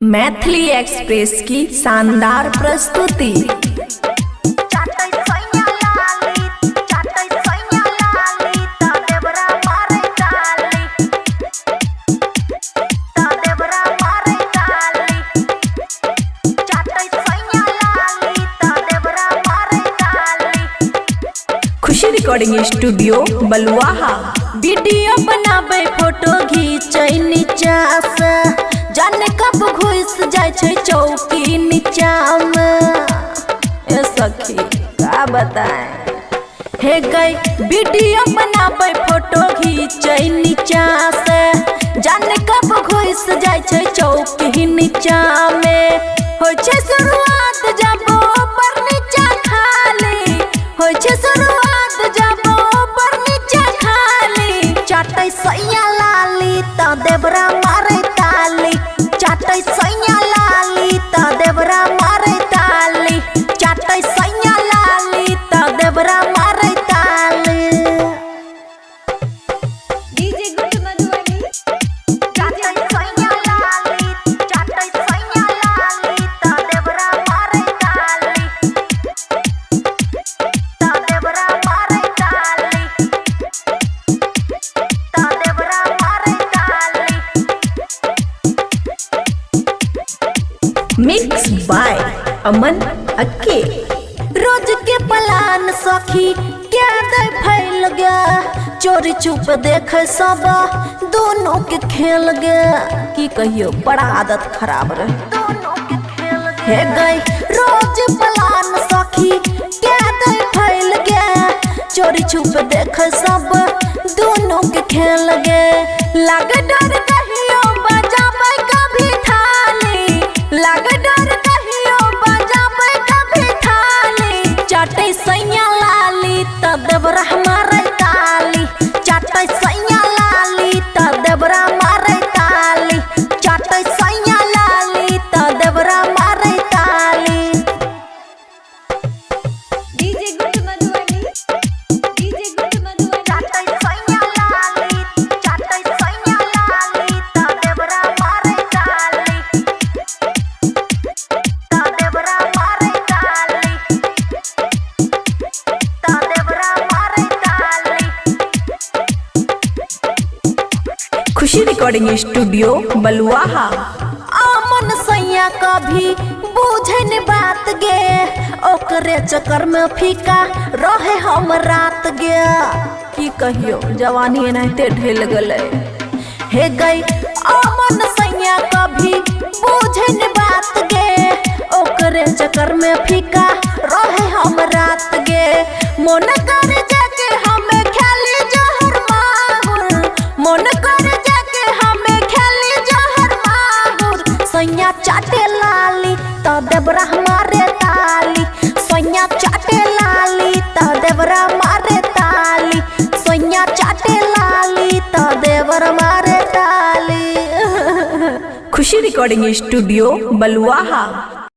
Maithili express की शानदार प्रस्तुति। खुशी रिकॉर्डिंग स्टूडियो बलुआहा। वीडियो बनाबे फोटो घींचे नीचा से, जाने कब घुस जाए छे चौकी नीचा में। ए सखी का बताएं। हे गई वीडियो बनाबे फोटो घींचे नीचा से, जाने कब घुस जाए छे चौकी नीचा में। हो छे शुरुआत जब ऊपर नीचा खाली, हो छे शुरुआत जब ऊपर नीचा खाली। चाटे सैया लाली त देवरा मारे ताली, चाटे सैया लाली त देवरा मारे ताली, चाटे सैया लाली त देवरा मारे ताली। डीजे गुड मधुबनी, चाटे सैया लाली, चाटे सैया लाली त देवरा मारे ताली, त देवरा मारे ताली, त देवरा मारे ताली। मिक्स बाय अमन अक्के। रोज के प्लान सखी क्या दे फैल गया, चोरी छुप देख सब दोनों के खेल गया। की कहियो बड़ा आदत खराब रहे। हे गई रोज प्लान सखी क्या दे फैल गया, चोरी छुप देख सब दोनों के खेल गए। लग डर कहियो बजाबे कभी थाली, लग डर कहियो बजाबे कभी थाली। चाटे सैया लाली त देवरा मारे ताली, चाटे सैया लाली त देवरा मारे ताली, चाटे सैया लाली त देवरा मारे ताली। DJ good Madhubani, DJ good Madhubani, चाटे सैया लाली, चाटे सैया लाली त देवरा मारे ताली, त देवरा मारे ताली, त देवरा मारे ताली। खुशी रिकॉर्डिंग स्टूडियो बलुआहा। आमन सैया कभी बूझे न बात गे, ओकरे चक्कर में फीका रहे हम रात गे। की कहियो जवानी एनाहिते ढेल गले। हे गई आमन सैया कभी बूझे न बात गे, ओकरे चक्कर में फीका रहे हम रात गे। मन कर जाके हमें खेली जहर माहुर, मन कर जाके हमें खेली जहर माहुर। सैया चाटे लाली त देवरा मारे ताली, सैया चाटे लाली त देवरा मारे ताली, सैया चाटे लाली त देवरा मारे ताली। खुशी रिकॉर्डिंग स्टूडियो बलुआहा।